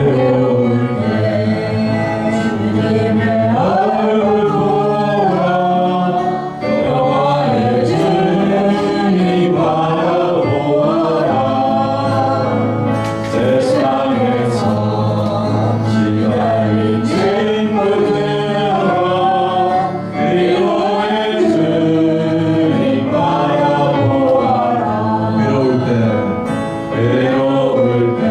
외로울 때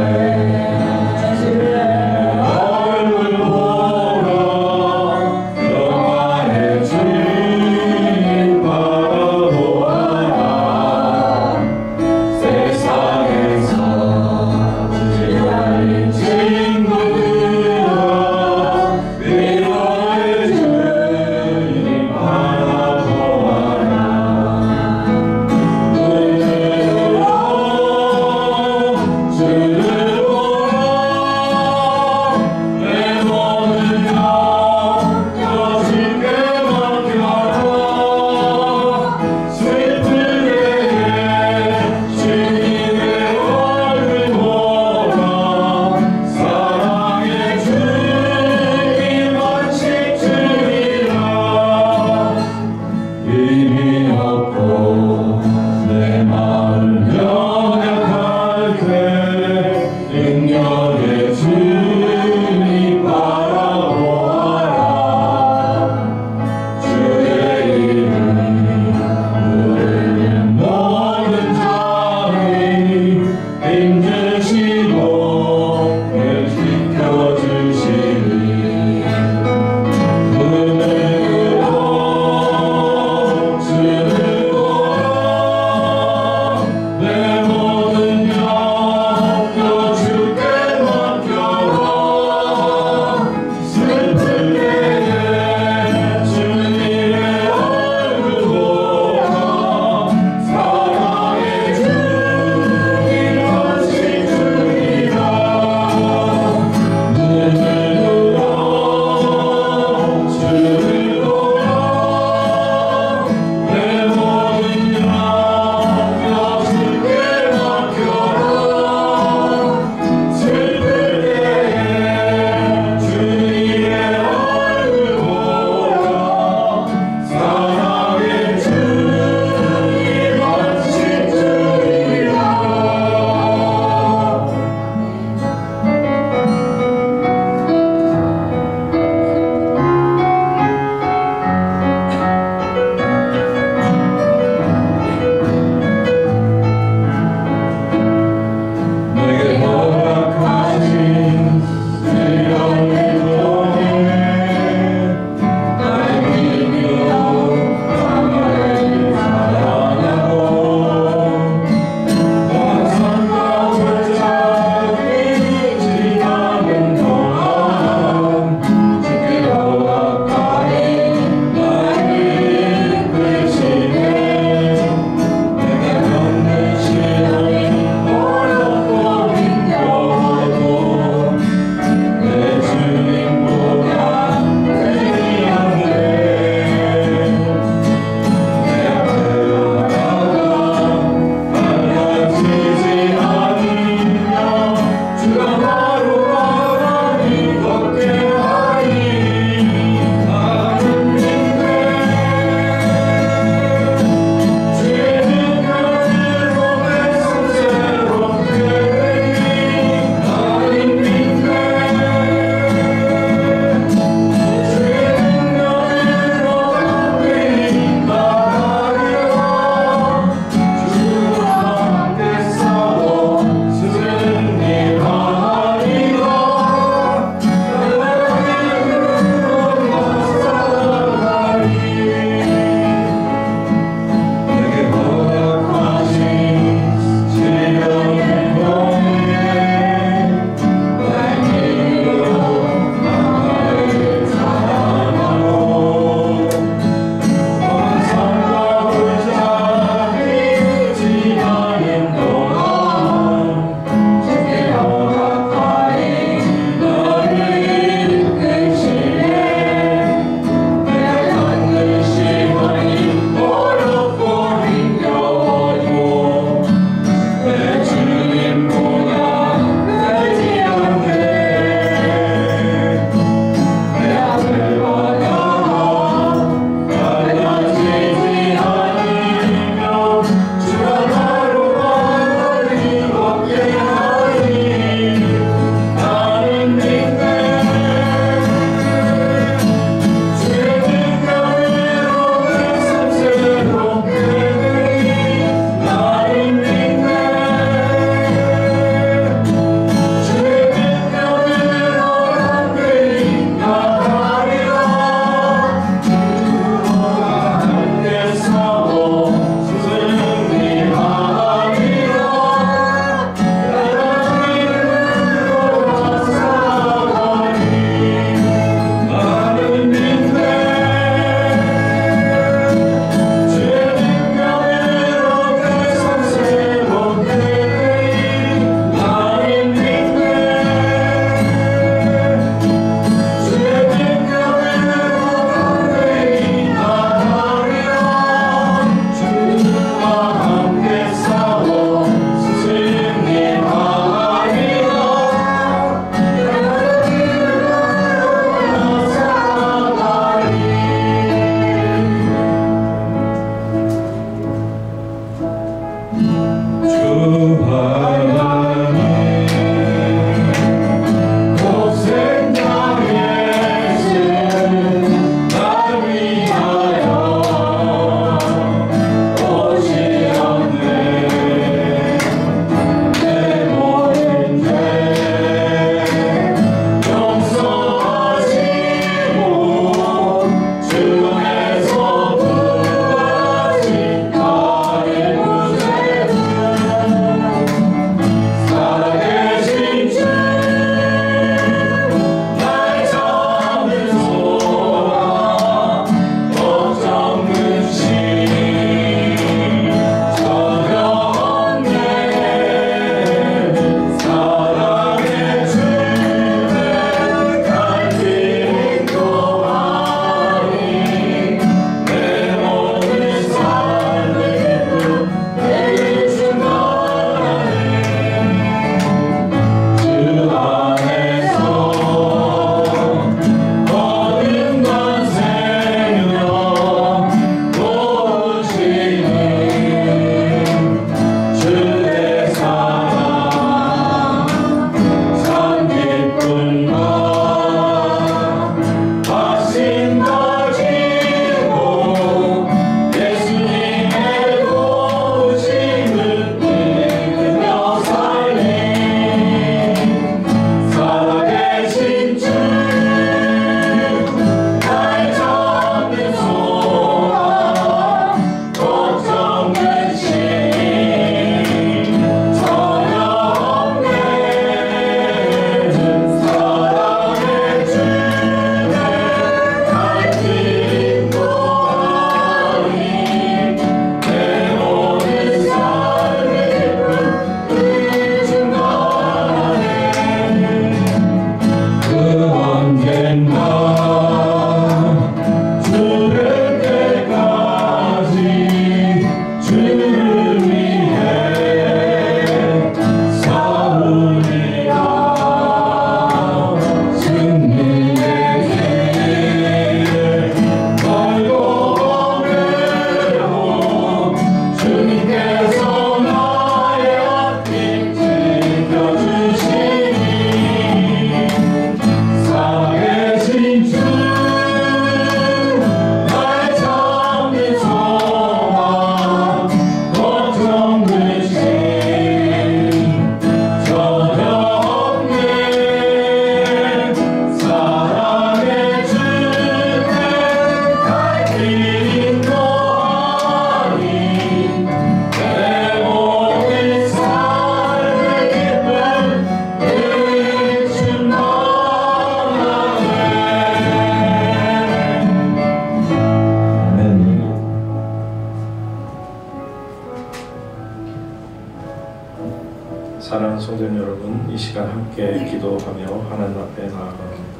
이 시간 함께 기도하며 하나님 앞에 나아갑니다.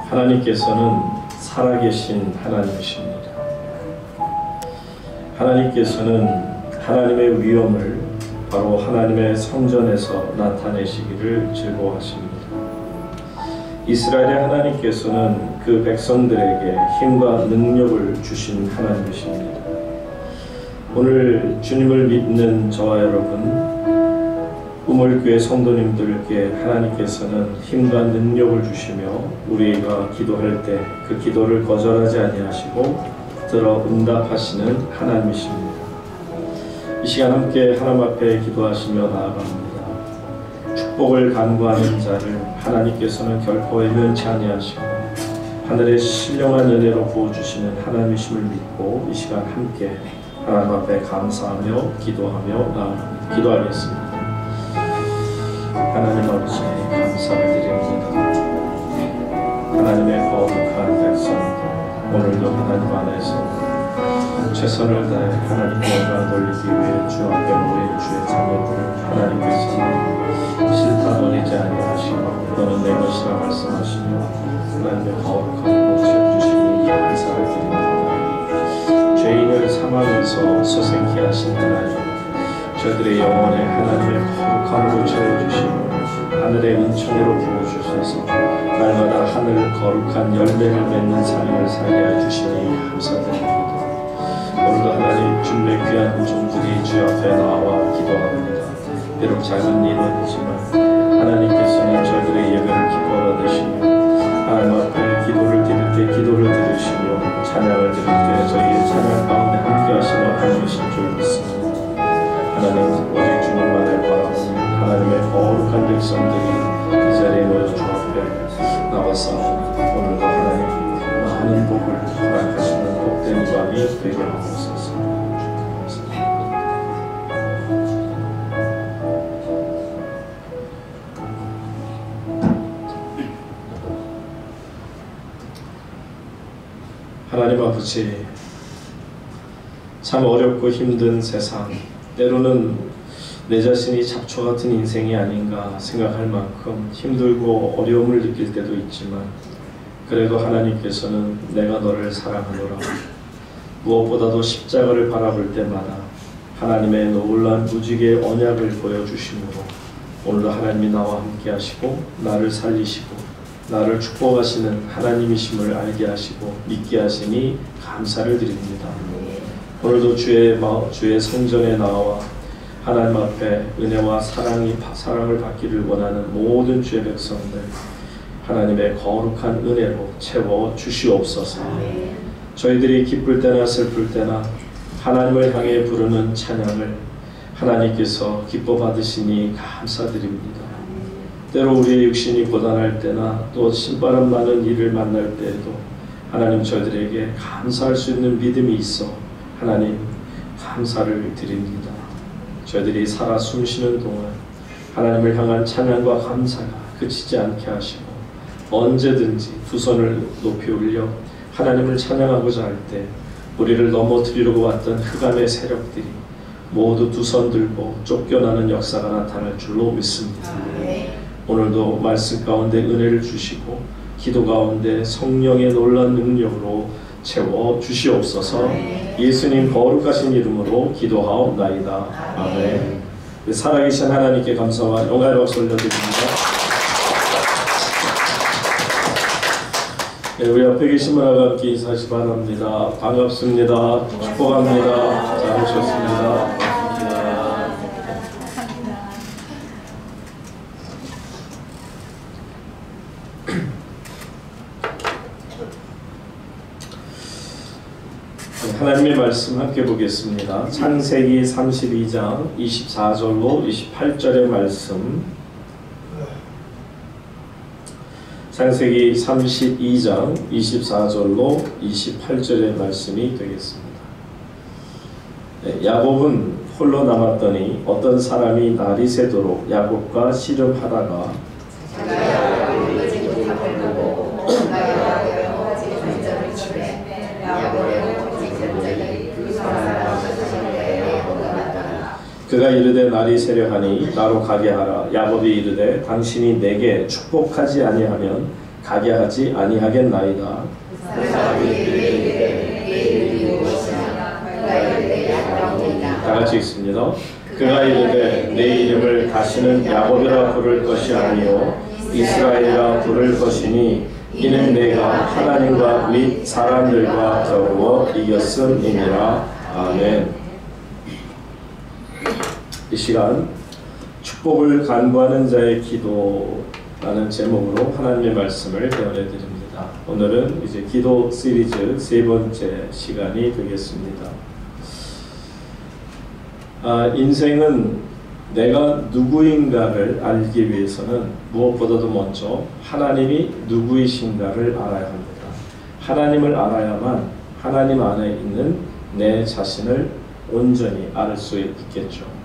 하나님께서는 살아계신 하나님이십니다. 하나님께서는 하나님의 위엄을 바로 하나님의 성전에서 나타내시기를 즐거워하십니다. 이스라엘의 하나님께서는 그 백성들에게 힘과 능력을 주신 하나님이십니다. 오늘 주님을 믿는 저와 여러분, 우물교회 성도님들께 하나님께서는 힘과 능력을 주시며 우리가 기도할 때 그 기도를 거절하지 아니하시고 들어 응답하시는 하나님이십니다. 이 시간 함께 하나님 앞에 기도하시며 나아갑니다. 축복을 간구하는 자를 하나님께서는 결코 외면치 아니하시고 하늘의 신령한 은혜로 부어주시는 하나님이심을 믿고 이 시간 함께 하나님 앞에 감사하며 기도하며 기도하겠습니다. 하나님 아버지 감사를 드립니다. 하나님의 거룩한 백성들 오늘도 하나님 안에서 최선을 다해 하나님께 영광 돌리기 위해 주 앞에 모인 주의 자녀들을 하나님께서는 실파 버리지 아니하시고 너는 내 것이라 말씀하시며 하나님의 거룩한 모습 주시니 감사를 드립니다. 죄인을 사망에서 소생케 하신 하나님, 저희들의 영혼에 하나님의 거룩함으로 채워주시고 하늘의 은총으로 부어주셔서 날마다 하늘 거룩한 열매를 맺는 삶을 살게 해주시니 감사드립니다. 오늘도 하나님 주님의 귀한 종들이 주 앞에 나와 기도합니다. 비록 작은 일이지만 하나님께서는 저희들의 예배를 기뻐 받으시며 하나님 앞에 기도를 드릴 때 기도를 들으시며 찬양을 드릴 때 저희의 찬양 가운데 함께 하시는 하나님이신 줄 믿습니다. 하나님 오직 주님만을 바라보며 하나님의 거룩한 백성들이 이 자리에 모여 주 앞에 나와서 오늘도 하나님 많은 복을 허락하시는 복된 밤이 되게 하옵소서. 하나님 아버지, 참 어렵고 힘든 세상, 때로는 내 자신이 잡초 같은 인생이 아닌가 생각할 만큼 힘들고 어려움을 느낄 때도 있지만 그래도 하나님께서는 내가 너를 사랑하노라, 무엇보다도 십자가를 바라볼 때마다 하나님의 놀라운 무지개의 언약을 보여주심으로 오늘도 하나님이 나와 함께 하시고 나를 살리시고 나를 축복하시는 하나님이심을 알게 하시고 믿게 하시니 감사를 드립니다. 오늘도 주의 성전에 나와 하나님 앞에 은혜와 사랑을 받기를 원하는 모든 주의 백성들 하나님의 거룩한 은혜로 채워 주시옵소서. 저희들이 기쁠 때나 슬플 때나 하나님을 향해 부르는 찬양을 하나님께서 기뻐 받으시니 감사드립니다. 때로 우리의 육신이 고단할 때나 또 신바람 나는 일을 만날 때에도 하나님 저희들에게 감사할 수 있는 믿음이 있어 하나님 감사를 드립니다. 저희들이 살아 숨쉬는 동안 하나님을 향한 찬양과 감사가 그치지 않게 하시고 언제든지 두 손을 높이 올려 하나님을 찬양하고자 할 때 우리를 넘어뜨리려고 왔던 흑암의 세력들이 모두 두 손 들고 쫓겨나는 역사가 나타날 줄로 믿습니다. 오늘도 말씀 가운데 은혜를 주시고 기도 가운데 성령의 놀라운 능력으로 채워 주시옵소서. 예수님 거룩하신 이름으로 기도하옵나이다. 아멘. 살아계신 하나님께 감사와 영광의 박수 올려드립니다. 네, 우리 앞에 계신 분과 함께 인사하시 바랍니다. 반갑습니다. 축복합니다. 잘 오셨습니다. 하나님의 말씀 함께 보겠습니다. 창세기 32장 24절로 28절의 말씀, 창세기 32장 24절로 28절의 말씀이 되겠습니다. 야곱은 홀로 남았더니 어떤 사람이 날이 새도록 야곱과 씨름하다가 그 그가 이르되 날이 세려하니 나로 가게 하라. 야곱이 이르되 당신이 내게 축복하지 아니하면 가게 하지 아니하겠나이다. 다같이 읽습니다. 그가 이르되 내 이름을 다시는 야곱이라 부를 것이 아니요 이스라엘이라 부를 것이니 이는 내가 하나님과 및 사람들과 겨루어 이겼음이니라. 아멘. 이 시간 축복을 간구하는 자의 기도라는 제목으로 하나님의 말씀을 배워드립니다. 오늘은 이제 기도 시리즈 세 번째 시간이 되겠습니다. 인생은 내가 누구인가를 알기 위해서는 무엇보다도 먼저 하나님이 누구이신가를 알아야 합니다. 하나님을 알아야만 하나님 안에 있는 내 자신을 온전히 알 수 있겠죠.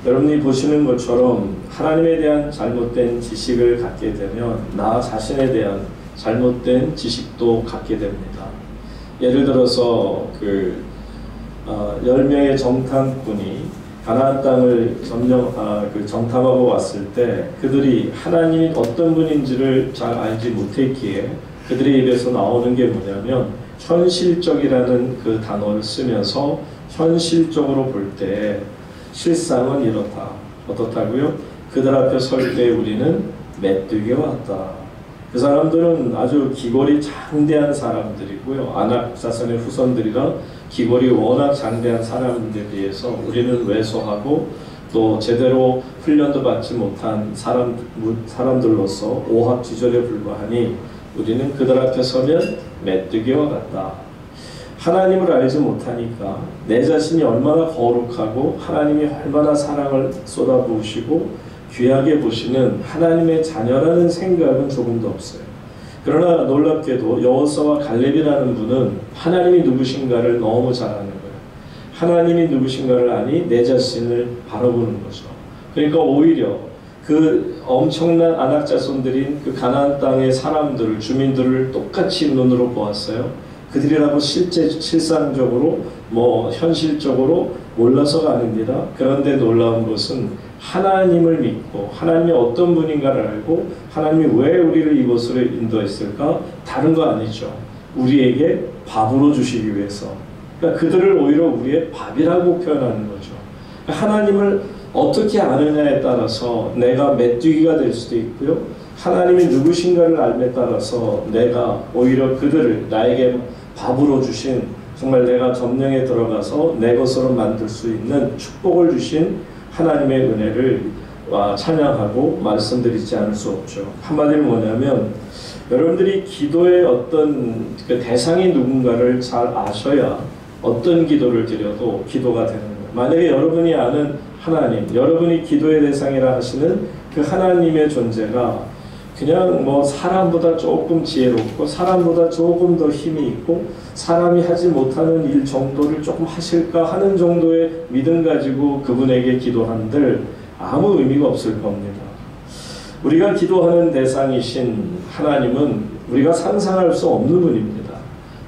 여러분이 보시는 것처럼 하나님에 대한 잘못된 지식을 갖게 되면 나 자신에 대한 잘못된 지식도 갖게 됩니다. 예를 들어서 10명의 정탐꾼이 가나안 땅을 정탐하고 왔을 때 그들이 하나님이 어떤 분인지를 잘 알지 못했기에 그들의 입에서 나오는 게 뭐냐면 현실적이라는 그 단어를 쓰면서 현실적으로 볼 때 실상은 이렇다. 어떻다고요? 그들 앞에 설 때 우리는 메뚜기와 같다. 그 사람들은 아주 기골이 장대한 사람들이고요. 아낙 자손의 후손들이라 기골이 워낙 장대한 사람들에 비해서 우리는 왜소하고 또 제대로 훈련도 받지 못한 사람들로서 오합지졸에 불과하니 우리는 그들 앞에 서면 메뚜기와 같다. 하나님을 알지 못하니까 내 자신이 얼마나 거룩하고 하나님이 얼마나 사랑을 쏟아부으시고 귀하게 보시는 하나님의 자녀라는 생각은 조금도 없어요. 그러나 놀랍게도 여호수아와 갈렙이라는 분은 하나님이 누구신가를 너무 잘 아는 거예요. 하나님이 누구신가를 아니 내 자신을 바라보는 거죠. 그러니까 오히려 그 엄청난 아낙 자손들인 그 가나안 땅의 사람들을, 주민들을 똑같이 눈으로 보았어요. 그들이라고 실상적으로 현실적으로 몰라서가 아닙니다. 그런데 놀라운 것은 하나님을 믿고 하나님이 어떤 분인가를 알고 하나님이 왜 우리를 이곳으로 인도했을까? 다른 거 아니죠. 우리에게 밥으로 주시기 위해서. 그러니까 그들을 오히려 우리의 밥이라고 표현하는 거죠. 그러니까 하나님을 어떻게 아느냐에 따라서 내가 메뚜기가 될 수도 있고요. 하나님이 누구신가를 알에 따라서 내가 오히려 그들을 나에게 밥으로 주신 정말 내가 점령에 들어가서 내 것으로 만들 수 있는 축복을 주신 하나님의 은혜를 찬양하고 말씀드리지 않을 수 없죠. 한마디로 뭐냐면 여러분들이 기도의 어떤 그 대상이 누군가를 잘 아셔야 어떤 기도를 드려도 기도가 되는 거예요. 만약에 여러분이 아는 하나님, 여러분이 기도의 대상이라 하시는 그 하나님의 존재가 그냥 사람보다 조금 지혜롭고 사람보다 조금 더 힘이 있고 사람이 하지 못하는 일 정도를 조금 하실까 하는 정도의 믿음 가지고 그분에게 기도한들 아무 의미가 없을 겁니다. 우리가 기도하는 대상이신 하나님은 우리가 상상할 수 없는 분입니다.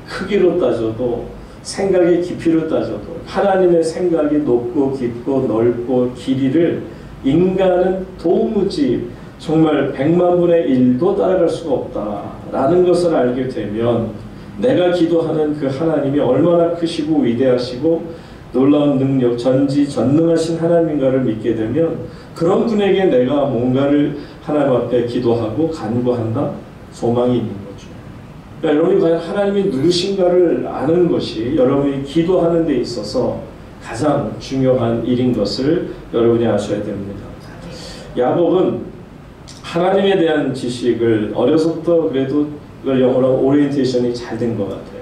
크기로 따져도 생각의 깊이로 따져도 하나님의 생각이 높고 깊고 넓고 길이를 인간은 도무지 정말 100만 분의 1도 따라갈 수가 없다라는 것을 알게 되면 내가 기도하는 그 하나님이 얼마나 크시고 위대하시고 놀라운 능력, 전지전능하신 하나님인가를 믿게 되면 그런 분에게 내가 뭔가를 하나님 앞에 기도하고 간구한다? 소망이 있는 거죠. 그러니까 여러분이 과연 하나님이 누구신가를 아는 것이 여러분이 기도하는 데 있어서 가장 중요한 일인 것을 여러분이 아셔야 됩니다. 야곱은 하나님에 대한 지식을 어려서부터 그래도 영어로 오리엔테이션이 잘 된 것 같아요.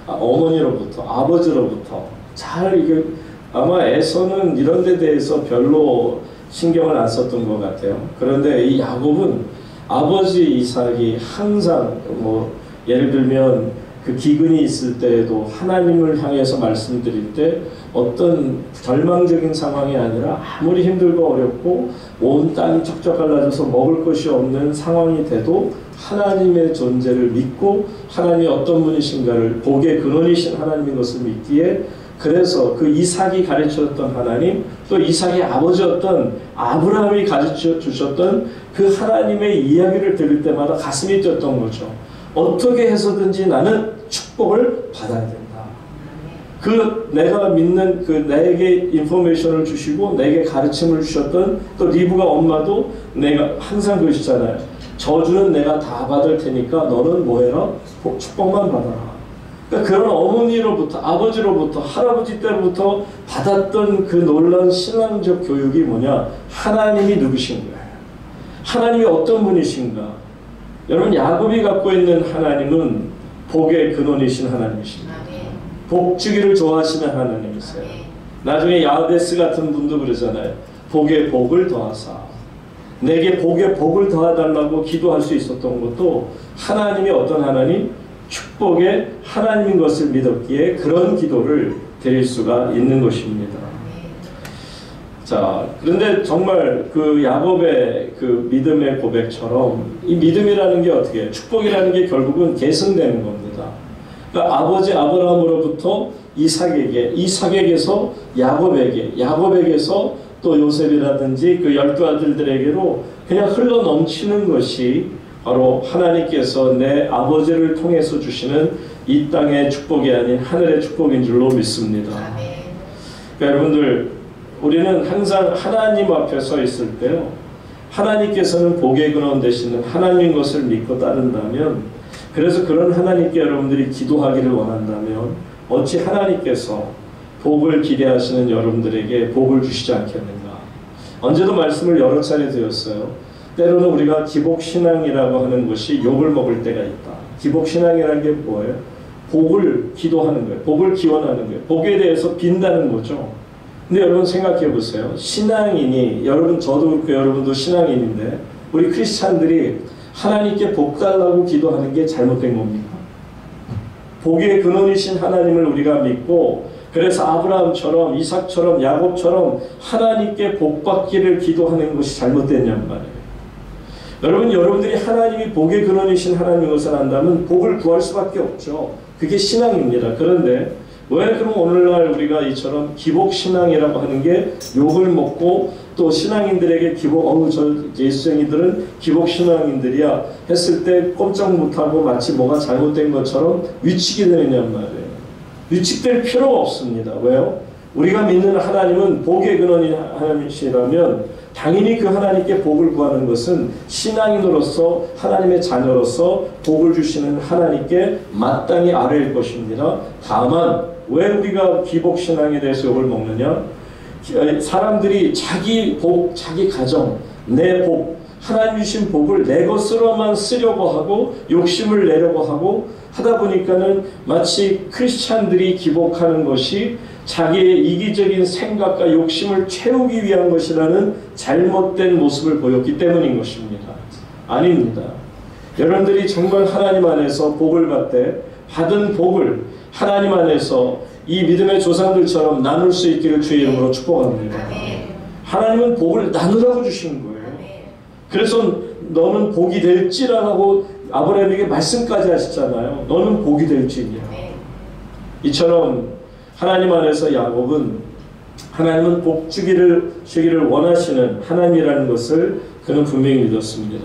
어머니로부터, 아버지로부터 잘 이게 아마 에서는 이런 데 대해서 별로 신경을 안 썼던 것 같아요. 그런데 이 야곱은 아버지 이삭이 항상 예를 들면 그 기근이 있을 때에도 하나님을 향해서 말씀드릴 때 어떤 절망적인 상황이 아니라 아무리 힘들고 어렵고 온 땅이 척척 갈라져서 먹을 것이 없는 상황이 돼도 하나님의 존재를 믿고 하나님이 어떤 분이신가를 복의 근원이신 하나님인 것을 믿기에 그래서 그 이삭이 가르쳐줬던 하나님, 또 이삭의 아버지였던 아브라함이 가르쳐 주셨던 그 하나님의 이야기를 들을 때마다 가슴이 뛰었던 거죠. 어떻게 해서든지 나는 축복을 받아야 된다. 그 내가 믿는 그 내게 인포메이션을 주시고 내게 가르침을 주셨던 또 리브가 엄마도 내가 항상 그러시잖아요. 저주는 내가 다 받을 테니까 너는 뭐해라? 축복만 받아라. 그러니까 그런 어머니로부터, 아버지로부터, 할아버지 때로부터 받았던 그 놀라운 신앙적 교육이 뭐냐? 하나님이 누구신가? 하나님이 어떤 분이신가? 여러분, 야곱이 갖고 있는 하나님은 복의 근원이신 하나님이십니다. 복 주기를 좋아하시는 하나님이세요. 나중에 야베스 같은 분도 그러잖아요. 복에 복을 더하사. 내게 복에 복을 더하달라고 기도할 수 있었던 것도 하나님이 어떤 하나님? 축복의 하나님인 것을 믿었기에 그런 기도를 드릴 수가 있는 것입니다. 자, 그런데 정말 그 야곱의 그 믿음의 고백처럼 이 믿음이라는 게 어떻게 해요? 축복이라는 게 결국은 계승되는 겁니다. 그러니까 아버지 아브라함으로부터 이삭에게, 이삭에게서 야곱에게, 야곱에게서 또 요셉이라든지 그 12아들들에게로 그냥 흘러 넘치는 것이 바로 하나님께서 내 아버지를 통해서 주시는 이 땅의 축복이 아닌 하늘의 축복인 줄로 믿습니다. 그러니까 여러분들, 우리는 항상 하나님 앞에 서 있을 때요, 하나님께서는 복의 근원 되시는 하나님인 것을 믿고 따른다면, 그래서 그런 하나님께 여러분들이 기도하기를 원한다면 어찌 하나님께서 복을 기대하시는 여러분들에게 복을 주시지 않겠는가? 언제도 말씀을 여러 차례 드렸어요. 때로는 우리가 기복신앙이라고 하는 것이 욕을 먹을 때가 있다. 기복신앙이라는 게 뭐예요? 복을 기도하는 거예요. 복을 기원하는 거예요. 복에 대해서 빈다는 거죠. 근데 여러분 생각해 보세요. 신앙인이, 여러분 저도 그렇고 여러분도 신앙인인데 우리 크리스찬들이 하나님께 복 달라고 기도하는 게 잘못된 겁니까? 복의 근원이신 하나님을 우리가 믿고, 그래서 아브라함처럼 이삭처럼 야곱처럼 하나님께 복 받기를 기도하는 것이 잘못됐냔 말이에요. 여러분, 여러분들이 하나님이 복의 근원이신 하나님인 것을 안다면 복을 구할 수밖에 없죠. 그게 신앙입니다. 그런데 왜 그럼 오늘날 우리가 이처럼 기복신앙이라고 하는 게 욕을 먹고 또 신앙인들에게 저 예수쟁이들은 기복신앙인들이야 했을 때 꼼짝 못하고 마치 뭐가 잘못된 것처럼 위축이 되느냐는 말이에요. 위축될 필요가 없습니다. 왜요? 우리가 믿는 하나님은 복의 근원인 하나님이시라면 당연히 그 하나님께 복을 구하는 것은 신앙인으로서 하나님의 자녀로서 복을 주시는 하나님께 마땅히 아뢰일 것입니다. 다만 왜 우리가 기복신앙에 대해서 욕을 먹느냐? 사람들이 자기 복, 자기 가정, 내 복, 하나님 주신 복을 내 것으로만 쓰려고 하고 욕심을 내려고 하고 하다 보니까는 마치 크리스찬들이 기복하는 것이 자기의 이기적인 생각과 욕심을 채우기 위한 것이라는 잘못된 모습을 보였기 때문인 것입니다. 아닙니다. 여러분들이 정말 하나님 안에서 복을 받되 받은 복을 하나님 안에서 이 믿음의 조상들처럼 나눌 수 있기를 주의 이름으로 축복합니다. 하나님은 복을 나누라고 주신 거예요. 그래서 너는 복이 될지라고 아브라함에게 말씀까지 하셨잖아요. 너는 복이 될지니라. 이처럼 하나님 안에서 야곱은 하나님은 복 주기를 원하시는 하나님이라는 것을 그는 분명히 믿었습니다.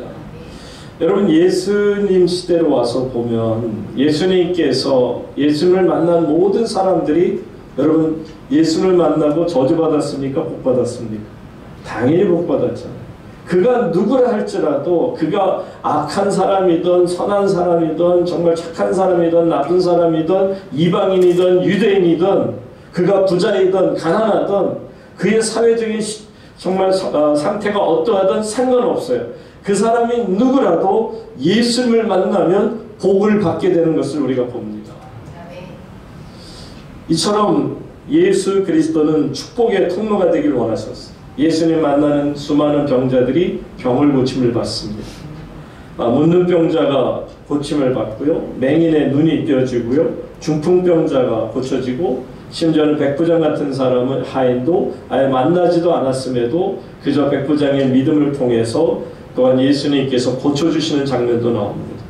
여러분, 예수님 시대로 와서 보면 예수님께서 예수님을 만난 모든 사람들이, 여러분, 예수님을 만나고 저주받았습니까? 복받았습니까? 당연히 복받았잖아요. 그가 누구라 할지라도 그가 악한 사람이든 선한 사람이든 정말 착한 사람이든 나쁜 사람이든 이방인이든 유대인이든 그가 부자이든 가난하든 그의 사회적인 정말 상태가 어떠하든 상관없어요. 그 사람이 누구라도 예수님을 만나면 복을 받게 되는 것을 우리가 봅니다. 이처럼 예수 그리스도는 축복의 통로가 되길 원하셨어요. 예수님 만나는 수많은 병자들이 병을 고침을 받습니다. 문둥병자가 고침을 받고요, 맹인의 눈이 띄어지고요, 중풍병자가 고쳐지고, 심지어는 백부장 같은 사람은 하인도 아예 만나지도 않았음에도 그저 백부장의 믿음을 통해서 또한 예수님께서 고쳐주시는 장면도 나옵니다.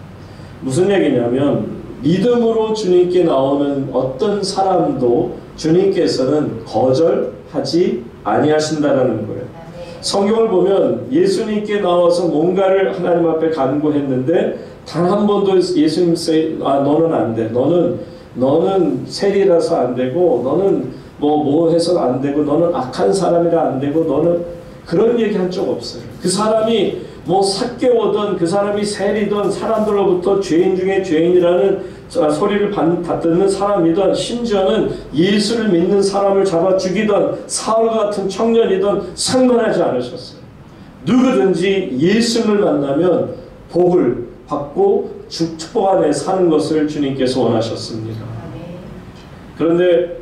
무슨 얘기냐면 믿음으로 주님께 나오는 어떤 사람도 주님께서는 거절하지 아니하신다라는 거예요. 성경을 보면 예수님께 나와서 뭔가를 하나님 앞에 간구했는데 단 한 번도 예수님 너는 안 돼. 너는 세리라서 안 되고 너는 뭐 해서 안 되고 너는 악한 사람이라 안 되고 너는 그런 얘기 한 적 없어요. 그 사람이 뭐 삭개오든 그 사람이 세리든 사람들로부터 죄인 중에 죄인이라는 소리를 듣는 사람이든 심지어는 예수를 믿는 사람을 잡아 죽이던 사울 같은 청년이든 상관하지 않으셨어요. 누구든지 예수를 만나면 복을 받고 축복 안에 사는 것을 주님께서 원하셨습니다. 그런데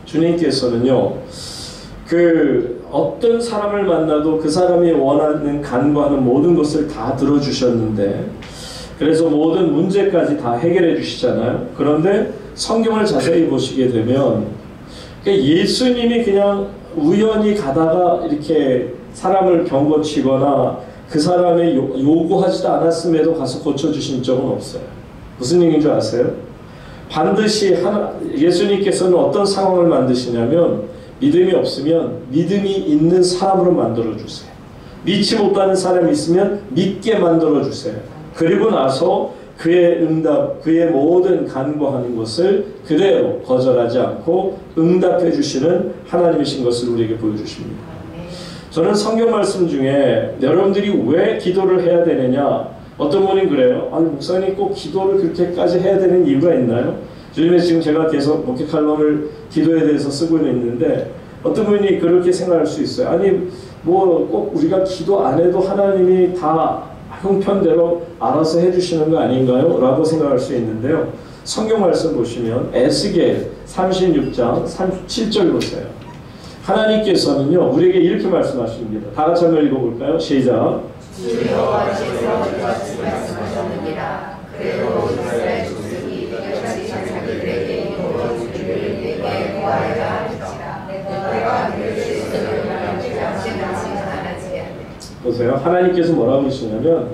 주님께서는요, 어떤 사람을 만나도 그 사람이 원하는 간구하는 모든 것을 다 들어주셨는데, 그래서 모든 문제까지 다 해결해 주시잖아요. 그런데 성경을 자세히 보시게 되면 예수님이 그냥 우연히 가다가 이렇게 사람을 병고치거나 그 사람의 요구하지도 않았음에도 가서 고쳐주신 적은 없어요. 무슨 얘기인 줄 아세요? 반드시 예수님께서는 어떤 상황을 만드시냐면 믿음이 없으면 믿음이 있는 사람으로 만들어주세요. 믿지 못하는 사람이 있으면 믿게 만들어주세요. 그리고 나서 그의 응답, 그의 모든 간구하는 것을 그대로 거절하지 않고 응답해 주시는 하나님이신 것을 우리에게 보여주십니다. 저는 성경 말씀 중에 여러분들이 왜 기도를 해야 되느냐, 어떤 분이 그래요. 아니 목사님 꼭 기도를 그렇게까지 해야 되는 이유가 있나요? 요즘에 지금 제가 계속 목회 칼럼을 기도에 대해서 쓰고 있는데 어떤 분이 그렇게 생각할 수 있어요. 아니 뭐 꼭 우리가 기도 안 해도 하나님이 다 형편대로 알아서 해주시는 거 아닌가요? 라고 생각할 수 있는데요. 성경 말씀 보시면 에스겔 36장 37절 보세요. 하나님께서는요 우리에게 이렇게 말씀하십니다. 다 같이 한번 읽어볼까요? 시작. 여호와께서 이같이 말씀하셨느니라. 그래도 이스라엘 족속이 여기까지 자기들에게 도와주기를 내게 구하리라 할지라. 내가 그를 지으려면 양심같이 하나지 않네. 보세요. 하나님께서 뭐라고 하시냐면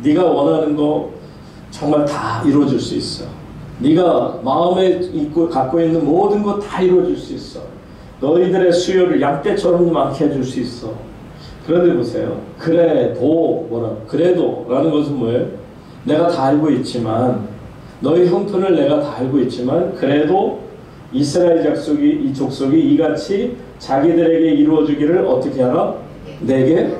네가 원하는 거 정말 다 이루어줄 수 있어. 네가 마음에 갖고 있는 모든 거 다 이루어줄 수 있어. 너희들의 수요를 양떼처럼 많게 해줄 수 있어. 그런데 보세요. 그래도 라는 것은 뭐예요? 내가 다 알고 있지만 너희 형편을 내가 다 알고 있지만 그래도 이스라엘 족속이 이같이 자기들에게 이루어주기를 어떻게 하라? 내게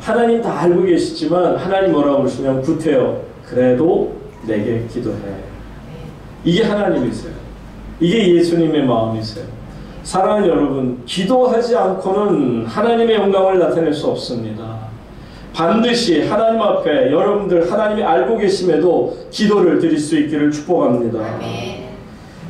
하나님 다 알고 계시지만 하나님 뭐라고 그러시냐면 구태여 그래도 내게 기도해. 이게 하나님이세요. 이게 예수님의 마음이세요. 사랑하는 여러분, 기도하지 않고는 하나님의 영광을 나타낼 수 없습니다. 반드시 하나님 앞에 여러분들 하나님이 알고 계심에도 기도를 드릴 수 있기를 축복합니다.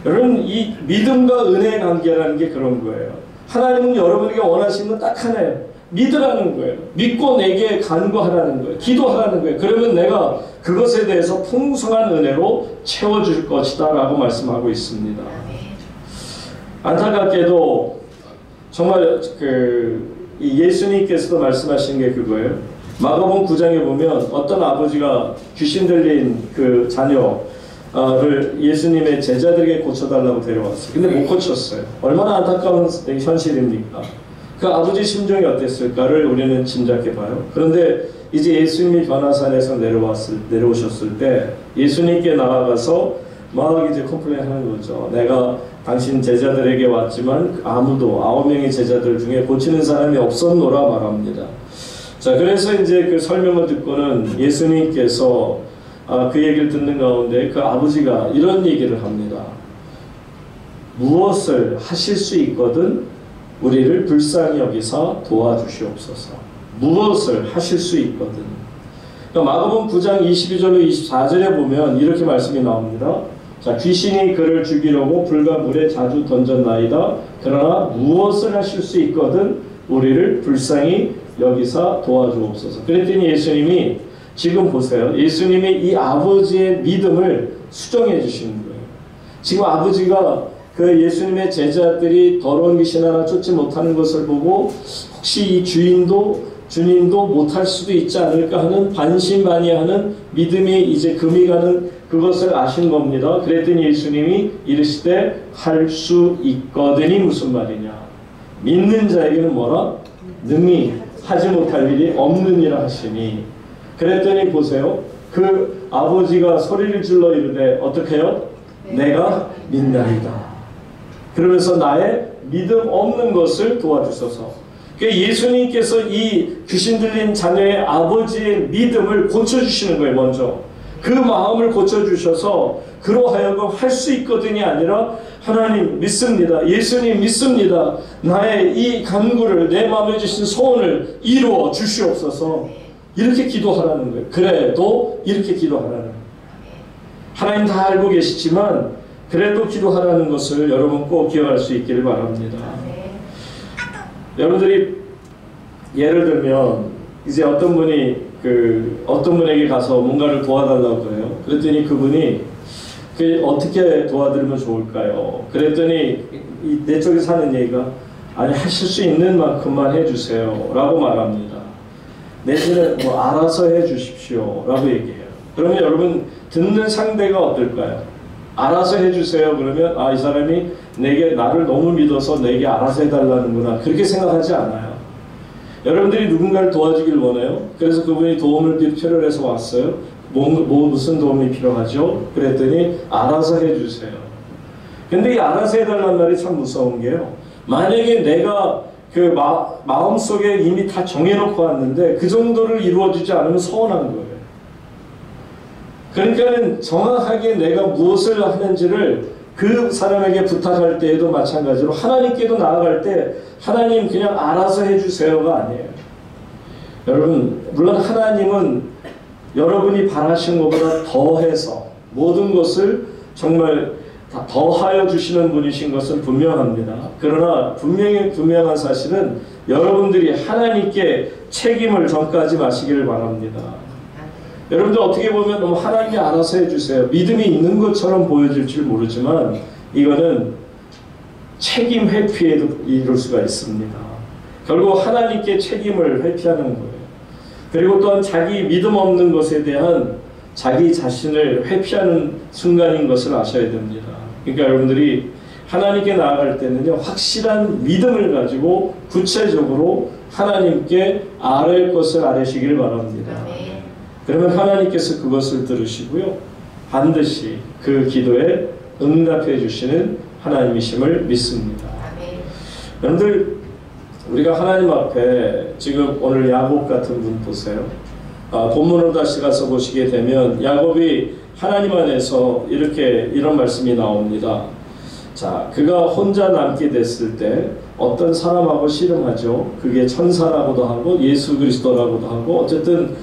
여러분, 이 믿음과 은혜의 관계라는 게 그런 거예요. 하나님은 여러분에게 원하시는 건 딱 하나예요. 믿으라는 거예요. 믿고 내게 간구하라는 거예요. 기도하라는 거예요. 그러면 내가 그것에 대해서 풍성한 은혜로 채워줄 것이다 라고 말씀하고 있습니다. 안타깝게도 정말 이 예수님께서도 말씀하신 게 그거예요. 마가복음 9장에 보면 어떤 아버지가 귀신 들린 그 자녀를 예수님의 제자들에게 고쳐달라고 데려왔어요. 근데 못 고쳤어요. 얼마나 안타까운 현실입니까? 그 아버지 심정이 어땠을까를 우리는 짐작해 봐요. 그런데 이제 예수님이 변화산에서 내려오셨을 때 예수님께 나아가서 막 이제 컴플레인 하는 거죠. 내가 당신 제자들에게 왔지만 아무도 9명의 제자들 중에 고치는 사람이 없었노라 말합니다. 자, 그래서 이제 그 설명을 듣고는 예수님께서 그 얘기를 듣는 가운데 그 아버지가 이런 얘기를 합니다. 무엇을 하실 수 있거든 우리를 불쌍히 여기사 도와주시옵소서. 무엇을 하실 수 있거든. 그러니까 마가복음 9장 22절로 24절에 보면 이렇게 말씀이 나옵니다. 자, 귀신이 그를 죽이려고 불과 물에 자주 던졌나이다. 그러나 무엇을 하실 수 있거든 우리를 불쌍히 여기사 도와주옵소서. 그랬더니 예수님이 지금 보세요. 예수님이 이 아버지의 믿음을 수정해 주시는 거예요. 지금 아버지가 그 예수님의 제자들이 더러운 귀신 하나 쫓지 못하는 것을 보고 혹시 이 주인도 주님도 못할 수도 있지 않을까 하는 반신반의하는 믿음이 이제 금이 가는 그것을 아신 겁니다. 그랬더니 예수님이 이르시되 할 수 있거든이 무슨 말이냐. 믿는 자에게는 뭐라? 능히 하지 못할 일이 없느니라 하시니. 그랬더니 보세요. 그 아버지가 소리를 질러 이르되 어떻게 해요? 내가 믿나이다. 그러면서 나의 믿음 없는 것을 도와주소서. 예수님께서 이 귀신 들린 자녀의 아버지의 믿음을 고쳐주시는 거예요. 먼저 그 마음을 고쳐주셔서 그로 하여금 할 수 있거든이 아니라 하나님 믿습니다. 예수님 믿습니다. 나의 이 간구를 내 마음에 주신 소원을 이루어 주시옵소서. 이렇게 기도하라는 거예요. 그래도 이렇게 기도하라는 거예요. 하나님 다 알고 계시지만 그래도 기도하라는 것을 여러분 꼭 기억할 수 있기를 바랍니다. 여러분들이 예를 들면 이제 어떤 분이 어떤 분에게 가서 뭔가를 도와달라고 해요. 그랬더니 그분이 어떻게 도와드리면 좋을까요? 그랬더니 내 쪽에서 하는 얘기가 아니 하실 수 있는 만큼만 해주세요 라고 말합니다. 내지는 뭐 알아서 해주십시오 라고 얘기해요. 그러면 여러분 듣는 상대가 어떨까요? 알아서 해주세요 그러면 이 사람이 나를 너무 믿어서 내게 알아서 해달라는구나 그렇게 생각하지 않아요. 여러분들이 누군가를 도와주길 원해요. 그래서 그분이 도움을 필요로 해서 왔어요. 무슨 도움이 필요하죠? 그랬더니 알아서 해주세요. 근데 이 알아서 해달라는 말이 참 무서운 게요. 만약에 내가 그 마음속에 이미 다 정해놓고 왔는데 그 정도를 이루어주지 않으면 서운한 거예요. 그러니까는 정확하게 내가 무엇을 하는지를 그 사람에게 부탁할 때에도 마찬가지로 하나님께도 나아갈 때 하나님 그냥 알아서 해주세요가 아니에요. 여러분 물론 하나님은 여러분이 바라시는 것보다 더해서 모든 것을 정말 다 더하여 주시는 분이신 것은 분명합니다. 그러나 분명한 사실은 여러분들이 하나님께 책임을 전가하지 마시기를 바랍니다. 여러분들 어떻게 보면 너무 하나님이 알아서 해주세요. 믿음이 있는 것처럼 보여질 줄 모르지만 이거는 책임 회피에도 이룰 수가 있습니다. 결국 하나님께 책임을 회피하는 거예요. 그리고 또한 자기 믿음 없는 것에 대한 자기 자신을 회피하는 순간인 것을 아셔야 됩니다. 그러니까 여러분들이 하나님께 나아갈 때는요 확실한 믿음을 가지고 구체적으로 하나님께 아뢰 것을 아뢰시기를 바랍니다. 그러면 하나님께서 그것을 들으시고요 반드시 그 기도에 응답해 주시는 하나님이심을 믿습니다. 여러분들 우리가 하나님 앞에 지금 오늘 야곱 같은 분 보세요. 본문으로 다시 가서 보시게 되면 야곱이 하나님 안에서 이런 말씀이 나옵니다. 자, 그가 혼자 남게 됐을 때 어떤 사람하고 씨름하죠. 그게 천사라고도 하고 예수 그리스도라고도 하고 어쨌든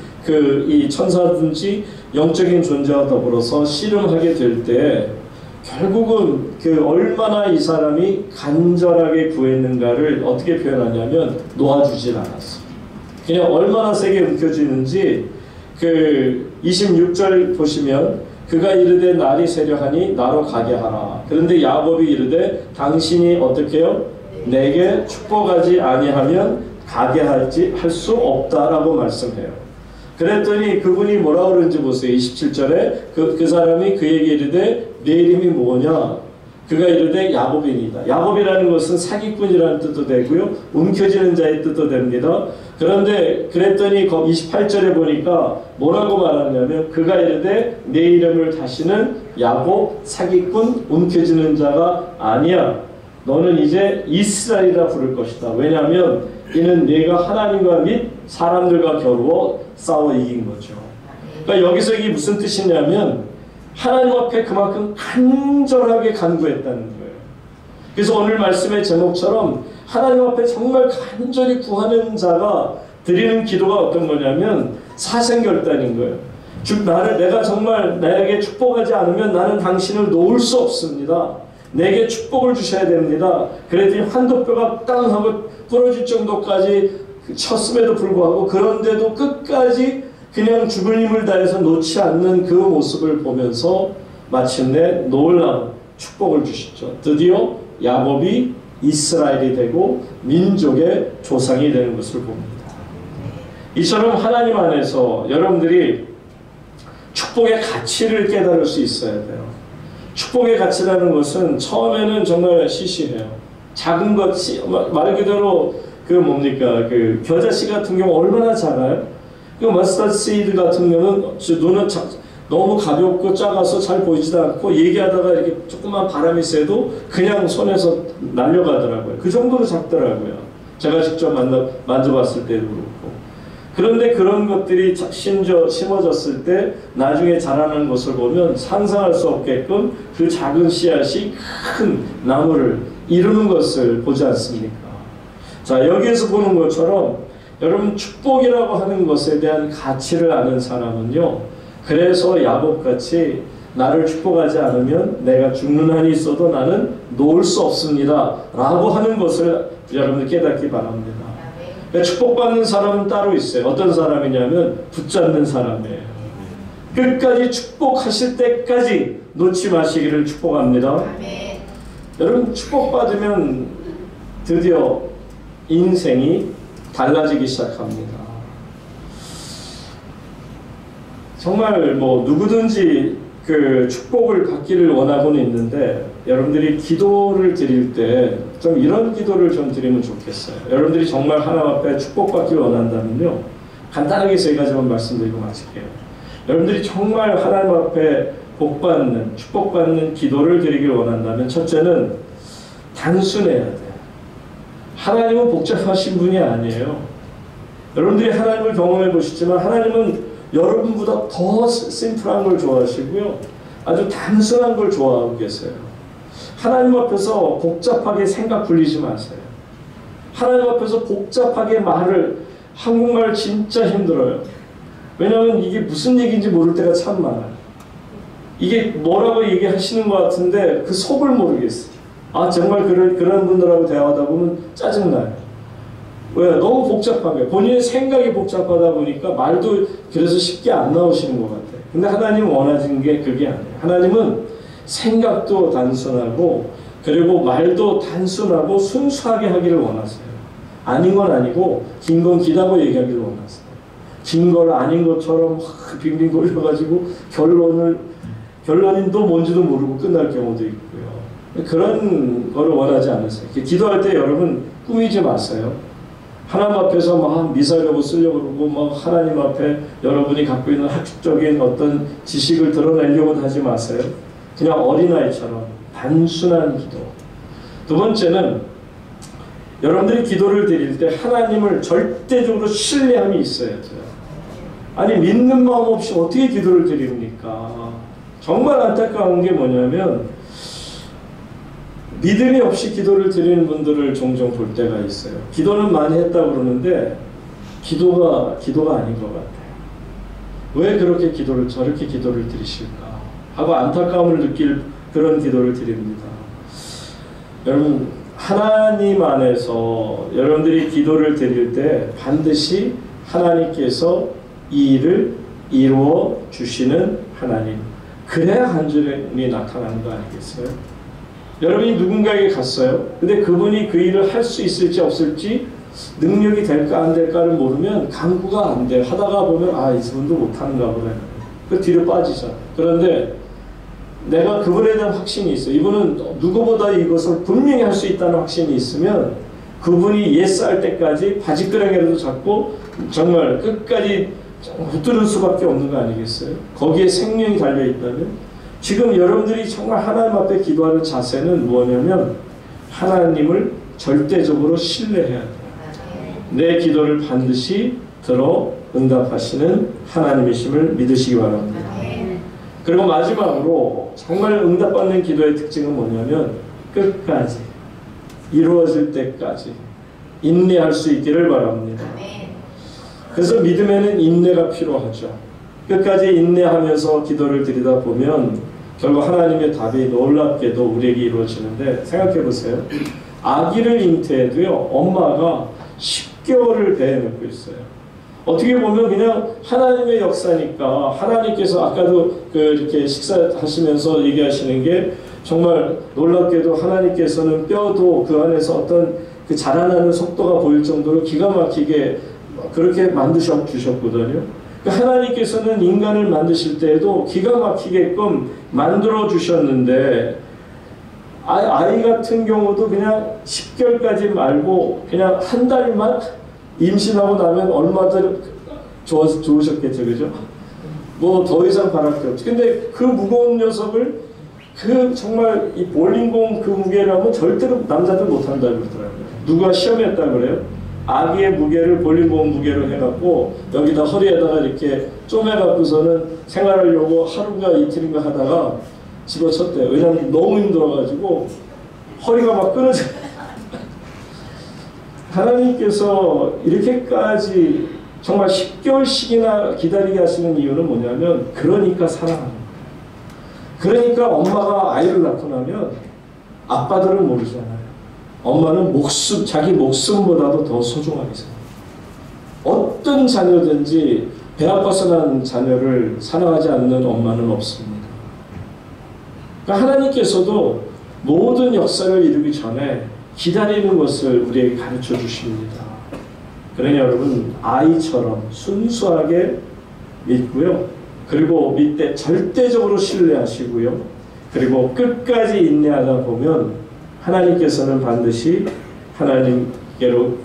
이 천사든지 영적인 존재와 더불어서 씨름하게 될 때 결국은 얼마나 이 사람이 간절하게 구했는가를 어떻게 표현하냐면 놓아주질 않았어. 그냥 얼마나 세게 움켜쥐는지 26절 보시면 그가 이르되 날이 세려하니 나로 가게 하라. 그런데 야곱이 이르되 당신이 어떻게 해요? 내게 축복하지 아니하면 가게 할 수 없다라고 말씀해요. 그랬더니 그분이 뭐라 그러는지 보세요. 27절에 그 사람이 그에게 이르되 내 이름이 뭐냐? 그가 이르되 야곱이니이다. 야곱이라는 것은 사기꾼이라는 뜻도 되고요. 움켜쥐는 자의 뜻도 됩니다. 그런데 그랬더니 28절에 보니까 뭐라고 말하냐면 그가 이르되 내 이름을 다시는 야곱, 사기꾼, 움켜쥐는 자가 아니야. 너는 이제 이스라엘이라 부를 것이다. 왜냐하면 이는 네가 하나님과 및 사람들과 겨루어 싸워 이긴 거죠. 그러니까 여기서 이게 무슨 뜻이냐면 하나님 앞에 그만큼 간절하게 간구했다는 거예요. 그래서 오늘 말씀의 제목처럼 하나님 앞에 정말 간절히 구하는 자가 드리는 기도가 어떤 거냐면 사생결단인 거예요. 내가 정말 나에게 축복하지 않으면 나는 당신을 놓을 수 없습니다. 내게 축복을 주셔야 됩니다. 그랬더니 환도뼈가 땅 하고 부러질 정도까지 쳤음에도 불구하고 그런데도 끝까지 그냥 죽을 힘을 다해서 놓지 않는 그 모습을 보면서 마침내 놀라운 축복을 주시죠. 드디어 야곱이 이스라엘이 되고 민족의 조상이 되는 것을 봅니다. 이처럼 하나님 안에서 여러분들이 축복의 가치를 깨달을 수 있어야 돼요. 축복의 가치라는 것은 처음에는 정말 시시해요. 작은 것이 말 그대로 그 뭡니까 그 겨자씨 같은 경우 얼마나 작아요? 그 머스타드 시드 같은 경우는 눈은 너무 가볍고 작아서 잘 보이지도 않고 얘기하다가 이렇게 조그만 바람이 쐬도 그냥 손에서 날려가더라고요. 그 정도로 작더라고요. 제가 직접 만져봤을 때도 그렇고. 그런데 그런 것들이 심어졌을 때 나중에 자라는 것을 보면 상상할 수 없게끔 그 작은 씨앗이 큰 나무를 이루는 것을 보지 않습니까? 자, 여기에서 보는 것처럼 여러분 축복이라고 하는 것에 대한 가치를 아는 사람은요, 그래서 야곱같이 나를 축복하지 않으면 내가 죽는 한이 있어도 나는 놓을 수 없습니다 라고 하는 것을 여러분들 깨닫기 바랍니다. 축복받는 사람은 따로 있어요. 어떤 사람이냐면 붙잡는 사람이에요. 끝까지 축복하실 때까지 놓지 마시기를 축복합니다. 여러분 축복받으면 드디어 인생이 달라지기 시작합니다. 정말 뭐 누구든지 그 축복을 받기를 원하고는 있는데 여러분들이 기도를 드릴 때 좀 이런 기도를 좀 드리면 좋겠어요. 여러분들이 정말 하나님 앞에 축복받기를 원한다면요, 간단하게 세 가지만 말씀드리고 마칠게요. 여러분들이 정말 하나님 앞에 복받는 축복받는 기도를 드리기를 원한다면 첫째는 단순해야 돼요. 하나님은 복잡하신 분이 아니에요. 여러분들이 하나님을 경험해 보시지만 하나님은 여러분보다 더 심플한 걸 좋아하시고요, 아주 단순한 걸 좋아하고 계세요. 하나님 앞에서 복잡하게 생각 굴리지 마세요. 하나님 앞에서 복잡하게 한국말 진짜 힘들어요. 왜냐하면 이게 무슨 얘기인지 모를 때가 참 많아요. 이게 뭐라고 얘기하시는 것 같은데 그 속을 모르겠어요. 아, 정말 그런 분들하고 대화하다 보면 짜증나요. 왜? 너무 복잡하게 본인의 생각이 복잡하다 보니까 말도 그래서 쉽게 안 나오시는 것 같아요. 근데 하나님은 원하시는 게 그게 아니에요. 하나님은 생각도 단순하고 그리고 말도 단순하고 순수하게 하기를 원하세요. 아닌 건 아니고 긴 건 기다고 얘기하기를 원하세요. 긴 걸 아닌 것처럼 빙빙 돌려가지고 결론인도 뭔지도 모르고 끝날 경우도 있고요. 그런 거를 원하지 않으세요. 기도할 때 여러분 꾸미지 마세요. 하나님 앞에서 막 미사려고 쓰려고 그러고 막 하나님 앞에 여러분이 갖고 있는 학적인 어떤 지식을 드러내려고 하지 마세요. 그냥 어린아이처럼 단순한 기도. 두 번째는 여러분들이 기도를 드릴 때 하나님을 절대적으로 신뢰함이 있어야 돼요. 아니 믿는 마음 없이 어떻게 기도를 드립니까? 정말 안타까운 게 뭐냐면 믿음이 없이 기도를 드리는 분들을 종종 볼 때가 있어요. 기도는 많이 했다고 그러는데 기도가 아닌 것 같아요. 왜 그렇게 저렇게 기도를 드리실까 하고 안타까움을 느낄 그런 기도를 드립니다. 여러분 하나님 안에서 여러분들이 기도를 드릴 때 반드시 하나님께서 이 일을 이루어 주시는 하나님, 그래야 간절함이 나타나는 거 아니겠어요? 여러분이 누군가에게 갔어요. 근데 그분이 그 일을 할 수 있을지 없을지 능력이 될까 안 될까를 모르면 강구가 안 돼. 하다가 보면 아, 이분도 못하는가 보네. 그 뒤로 빠지죠. 그런데 내가 그분에 대한 확신이 있어요. 이분은 누구보다 이것을 분명히 할 수 있다는 확신이 있으면 그분이 예스할 때까지 바지끄레기라도 잡고 정말 끝까지 붙들을 수밖에 없는 거 아니겠어요? 거기에 생명이 달려있다면 지금 여러분들이 정말 하나님 앞에 기도하는 자세는 뭐냐면 하나님을 절대적으로 신뢰해야 돼요. 내 기도를 반드시 들어 응답하시는 하나님이심을 믿으시기 바랍니다. 그리고 마지막으로 정말 응답받는 기도의 특징은 뭐냐면 끝까지 이루어질 때까지 인내할 수 있기를 바랍니다. 그래서 믿음에는 인내가 필요하죠. 끝까지 인내하면서 기도를 드리다 보면 결국 하나님의 답이 놀랍게도 우리에게 이루어지는데 생각해 보세요. 아기를 잉태해도요 엄마가 10개월을 배에 넣고 있어요. 어떻게 보면 그냥 하나님의 역사니까 하나님께서 아까도 이렇게 식사하시면서 얘기하시는 게 정말 놀랍게도 하나님께서는 뼈도 그 안에서 어떤 그 자라나는 속도가 보일 정도로 기가 막히게 그렇게 만드셔 주셨거든요. 하나님께서는 인간을 만드실 때에도 기가 막히게끔 만들어 주셨는데 아이 같은 경우도 그냥 10개월까지 말고 그냥 한 달만 임신하고 나면 얼마나 좋으셨겠죠, 그죠? 뭐 더 이상 바랄 게 없죠. 근데 그 무거운 녀석을 정말 이 볼링공 그 무게라면 절대로 남자들 못한다 그러더라고요. 누가 시험했다 그래요? 아기의 무게를 볼링공 무게로 해갖고 여기다 허리에다가 이렇게 쪼매갖고서는 생활하려고 하루가 이틀인가 하다가 집어쳤대요. 왜냐하면 너무 힘들어가지고 허리가 막 끊어져. 하나님께서 이렇게까지 정말 10개월씩이나 기다리게 하시는 이유는 뭐냐면 그러니까 사랑하는 거예요. 그러니까 엄마가 아이를 낳고 나면 아빠들은 모르잖아요. 엄마는 자기 목숨보다도 더 소중하게 생각해요. 어떤 자녀든지 배 아파서 난 자녀를 사랑하지 않는 엄마는 없습니다. 그러니까 하나님께서도 모든 역사를 이루기 전에 기다리는 것을 우리에게 가르쳐 주십니다. 그러니 여러분 아이처럼 순수하게 믿고요. 그리고 믿되 절대적으로 신뢰하시고요. 그리고 끝까지 인내하다 보면 하나님께서는 반드시 하나님께로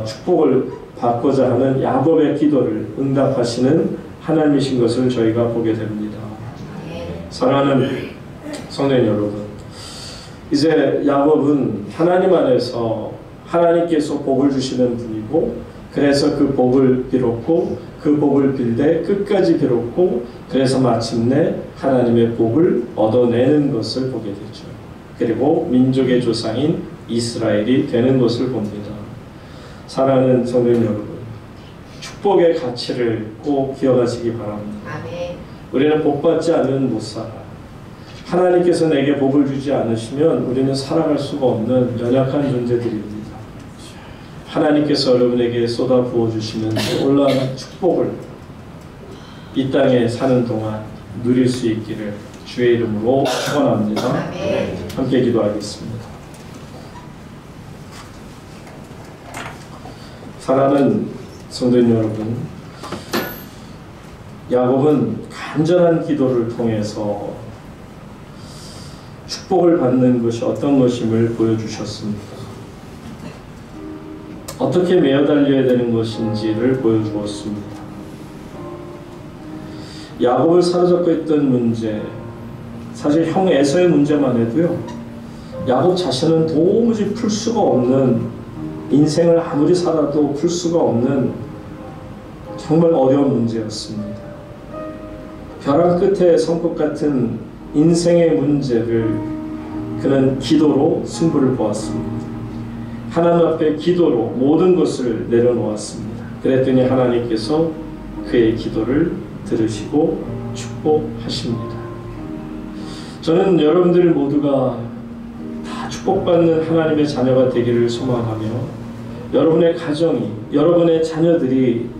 축복을 받고자 하는 야곱의 기도를 응답하시는 하나님이신 것을 저희가 보게 됩니다. 사랑하는 성도님 여러분, 이제 야곱은 하나님 안에서 하나님께서 복을 주시는 분이고, 그래서 그 복을 빌었고, 그 복을 빌되 끝까지 빌었고, 그래서 마침내 하나님의 복을 얻어내는 것을 보게 되죠. 그리고 민족의 조상인 이스라엘이 되는 것을 봅니다. 사랑하는 성도님 여러분, 축복의 가치를 꼭 기억하시기 바랍니다. 아멘. 우리는 복받지 않으면 못 살아. 하나님께서 내게 복을 주지 않으시면 우리는 살아갈 수가 없는 연약한 존재들입니다. 하나님께서 여러분에게 쏟아 부어주시는 놀라운 축복을 이 땅에 사는 동안 누릴 수 있기를 주의 이름으로 축원합니다. 함께 기도하겠습니다. 사랑하는 성도님 여러분, 야곱은 간절한 기도를 통해서 축복을 받는 것이 어떤 것임을 보여주셨습니다. 어떻게 매어 달려야 되는 것인지를 보여주었습니다. 야곱을 사로잡고 있던 문제, 사실 형 에서의 문제만 해도요, 야곱 자신은 도무지 풀 수가 없는, 인생을 아무리 살아도 풀 수가 없는 정말 어려운 문제였습니다. 벼랑 끝에 성꽃 같은 인생의 문제를 그는 기도로 승부를 보았습니다. 하나님 앞에 기도로 모든 것을 내려놓았습니다. 그랬더니 하나님께서 그의 기도를 들으시고 축복하십니다. 저는 여러분들 모두가 다 축복받는 하나님의 자녀가 되기를 소망하며, 여러분의 가정이, 여러분의 자녀들이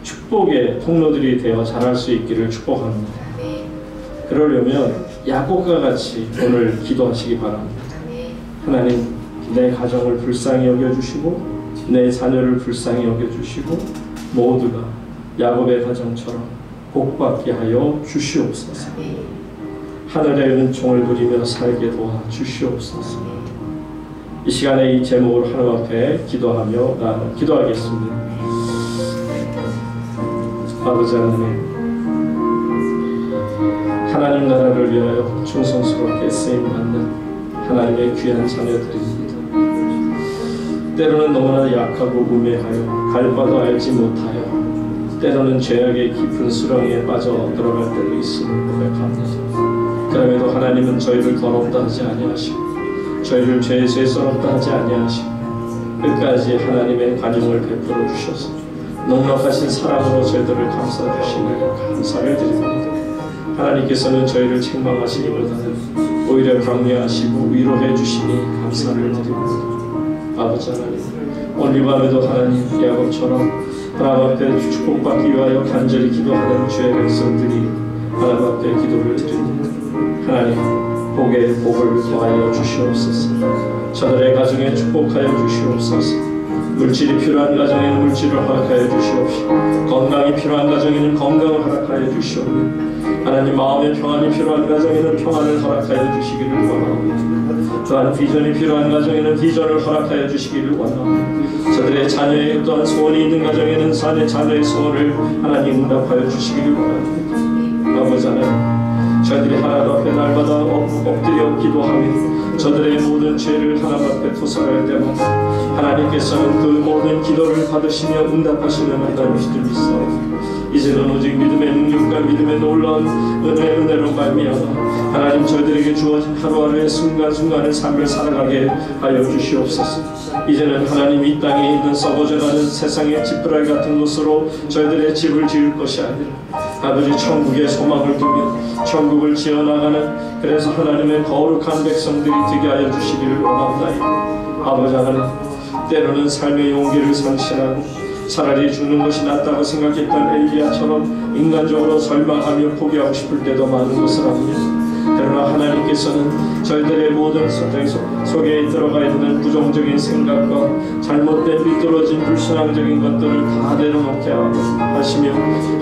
축복의 통로들이 되어 자랄 수 있기를 축복합니다. 그러려면 야곱과 같이 오늘 기도하시기 바랍니다. 하나님, 내 가정을 불쌍히 여겨주시고 내 자녀를 불쌍히 여겨주시고 모두가 야곱의 가정처럼 복받게 하여 주시옵소서. 하늘의 은총을 누리며 살게 도와 주시옵소서. 이 시간에 이 제목으로 하나님 앞에 기도하며 기도하겠습니다. 아버지 하나님, 하나님 나라를 위하여 충성스럽게 쓰임받는 하나님의 귀한 자녀들입니다. 때로는 너무나 약하고 우매하여 갈 바도 알지 못하여 때로는 죄악의 깊은 수렁에 빠져 들어갈 때도 있음을 고백합니다. 그럼에도 하나님은 저희를 더럽다 하지 아니하시고 저희를 죄의 쇠스럽다 하지 아니하시고 끝까지 하나님의 관용을 베풀어 주셔서 넉넉하신 사랑으로 저희들을 감싸주시니 감사를 드립니다. 하나님께서는 저희를 책망하시기보다는 오히려 격려하시고 위로해 주시니 감사를 드립니다. 아버지 하나님, 오늘 이 밤에도 하나님 야곱처럼 하나님 앞에 축복받기 위하여 간절히 기도하는 주의 백성들이 하나님 앞에 기도를 드립니다. 하나님, 복에 복을 더하여 주시옵소서. 저들의 가정에 축복하여 주시옵소서. 물질이 필요한 가정에는 물질을 허락하여 주시옵시고, 건강이 필요한 가정에는 건강을 허락하여 주시옵시고, 하나님 마음의 평안이 필요한 가정에는 평안을 허락하여 주시기를 원합니다. 또한 비전이 필요한 가정에는 비전을 허락하여 주시기를 원합니다. 저들의 자녀의 또한 소원이 있는 가정에는 자녀의 소원을 하나님 응답하여 주시기를 원합니다. 아버지 하나님, 저희들이 하나님 앞에 날마다 엎드려 기도하며 저들의 모든 죄를 하나님 앞에 토설할 때마다 하나님께서는 그 모든 기도를 받으시며 응답하시는 하나님이신 줄 믿사옵니다. 이제는 오직 믿음의 능력과 믿음의 놀라운 은혜로 말미암아 하나님 저희들에게 주어진 하루하루의 순간순간의 삶을 살아가게 하여 주시옵소서. 이제는 하나님 이 땅에 있는 썩어져가는 세상의 지푸라기 같은 곳으로 저희들의 집을 지을 것이 아니라 아버지 천국의 소망을 두며 천국을 지어나가는, 그래서 하나님의 거룩한 백성들이 되게 하여 주시기를 원합니다. 아버지 하나님, 때로는 삶의 용기를 상실하고 차라리 죽는 것이 낫다고 생각했던 엘리야처럼 인간적으로 절망하며 포기하고 싶을 때도 많은 것을 압니다. 그러나 하나님께서는 저희들의 모든 속에 들어가 있는 부정적인 생각과 잘못된 비뚤어진 불신앙적인 것들을 다 내려놓게 하시며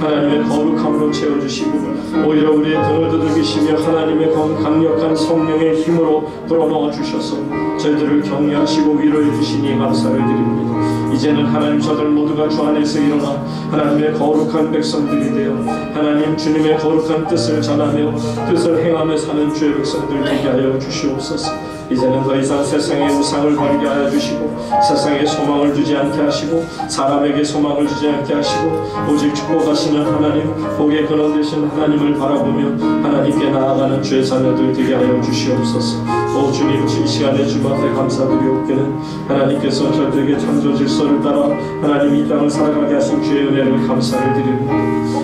하나님의 거룩함으로 채워주시고, 오히려 우리의 등을 두들기시며 하나님의 강력한 성령의 힘으로 불어넣어 주셔서 저희들을 격려하시고 위로해 주시니 감사를 드립니다. 이제는 하나님 저들 모두가 주 안에서 일어나 하나님의 거룩한 백성들이 되어 하나님 주님의 거룩한 뜻을 전하며 뜻을 행하며 사는 주의 백성들 되게 하여 주시옵소서. 이제는 더 이상 세상의 우상을 버리게 하여 주시고 세상에 소망을 두지 않게 하시고 사람에게 소망을 주지 않게 하시고 오직 축복하시는 하나님, 복의 근원 되신 하나님을 바라보며 하나님께 나아가는 주의 자녀들 되게 하여 주시옵소서. 오 주님, 이 시간에 주님 앞에 감사드리옵기는 하나님께서 저들에게 창조 질서를 따라 하나님 이 땅을 살아가게 하신 주의 은혜를 감사를 드립니다.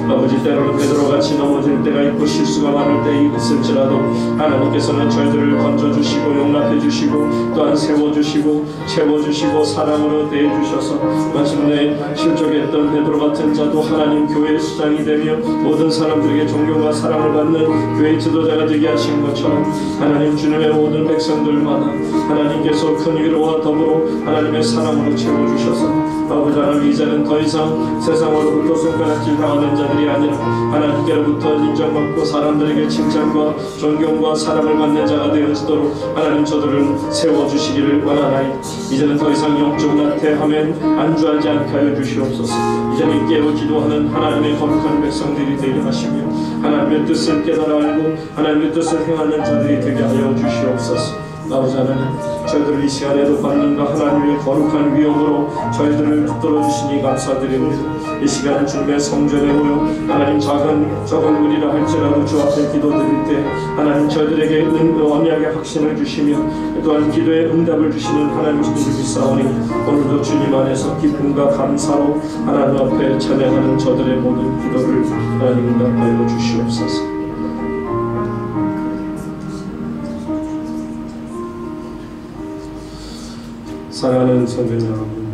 아버지, 때로는 베드로같이 넘어질 때가 있고 실수가 많을 때가 있을지라도 하나님께서는 저희들을 건져주시고 용납해주시고 또한 세워주시고 채워주시고 사랑으로 대해주셔서 마침내 실족했던 베드로 같은 자도 하나님 교회의 수장이 되며 모든 사람들에게 존경과 사랑을 받는 교회 지도자가 되게 하신 것처럼 하나님 주님의 모든 백성들마다 하나님께서 큰 위로와 더불어 하나님의 사랑으로 채워주셔서 아버지 하나님, 이제는 더 이상 세상으로부터 손가락질 당하는 자들이 아니라 하나님께로부터 인정받고 사람들에게 칭찬과 존경과 사랑을 받는 자가 되어지도록 하나님 저들을 세워주시기를 원하나이다. 이제는 더 이상 영적 나태함에 안주하지 않게 하여 주시옵소서. 이제는 깨어 기도하는 하나님의 거룩한 백성들이 되게 하시며 하나님의 뜻을 깨달아 알고 하나님의 뜻을 행하는 자들이 되게 하여 주시옵소서. 아버지 하나님, 저희들을 이 시간에도 받는가 하나님의 거룩한 위엄으로 저희들을 붙들어 주시니 감사드립니다. 이 시간 주님의 성전에 모여 하나님 적은 무리라 할지라도 주 앞에 기도드릴 때 하나님 저희들에게 언약의 확신을 주시며 또한 기도의 응답을 주시는 하나님이신 줄 믿사오니 오늘도 주님 안에서 기쁨과 감사로 하나님 앞에 찬양하는 저들의 모든 기도를 하나님 응답하여 주시옵소서. 사랑하는 성도 여러분,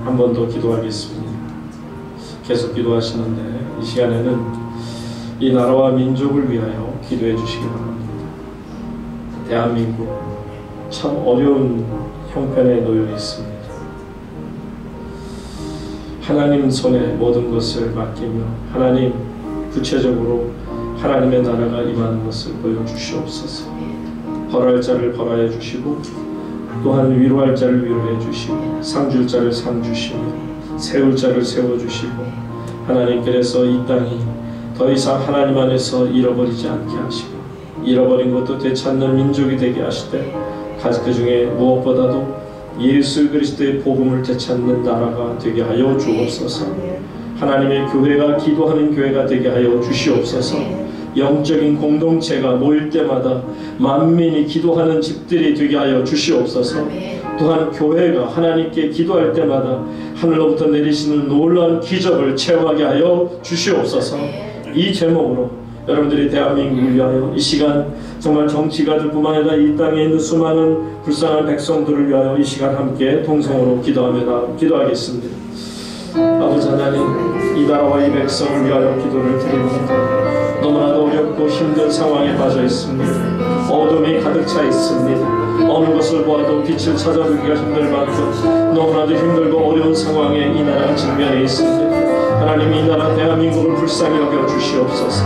한 번 더 기도하겠습니다. 계속 기도하시는데 이 시간에는 이 나라와 민족을 위하여 기도해 주시기 바랍니다. 대한민국 참 어려운 형편에 놓여 있습니다. 하나님 손에 모든 것을 맡기며 하나님 구체적으로 하나님의 나라가 임하는 것을 보여주시옵소서. 벌할 자를 벌하여 주시고 또한 위로할 자를 위로해 주시고 상줄 자를 상 주시고 세울 자를 세워 주시고 하나님께서 이 땅이 더 이상 하나님 안에서 잃어버리지 않게 하시고 잃어버린 것도 되찾는 민족이 되게 하시되 그 중에 무엇보다도 예수 그리스도의 복음을 되찾는 나라가 되게 하여 주옵소서. 하나님의 교회가 기도하는 교회가 되게 하여 주시옵소서. 영적인 공동체가 모일 때마다 만민이 기도하는 집들이 되게 하여 주시옵소서. 또한 교회가 하나님께 기도할 때마다 하늘로부터 내리시는 놀라운 기적을 체험하게 하여 주시옵소서. 이 제목으로 여러분들이 대한민국을 위하여 이 시간 정말 정치가들뿐만 아니라 이 땅에 있는 수많은 불쌍한 백성들을 위하여 이 시간 함께 동성으로 기도하겠습니다. 아버지 하나님, 이 나라와 이 백성을 위하여 기도를 드립니다. 너무나도 어렵고 힘든 상황에 빠져 있습니다. 어둠이 가득 차 있습니다. 어느 것을 보아도 빛을 찾아보기가 힘들 만큼 너무나도 힘들고 어려운 상황에 이 나라가 직면해 있습니다. 하나님, 이 나라 대한민국을 불쌍히 여겨 주시옵소서.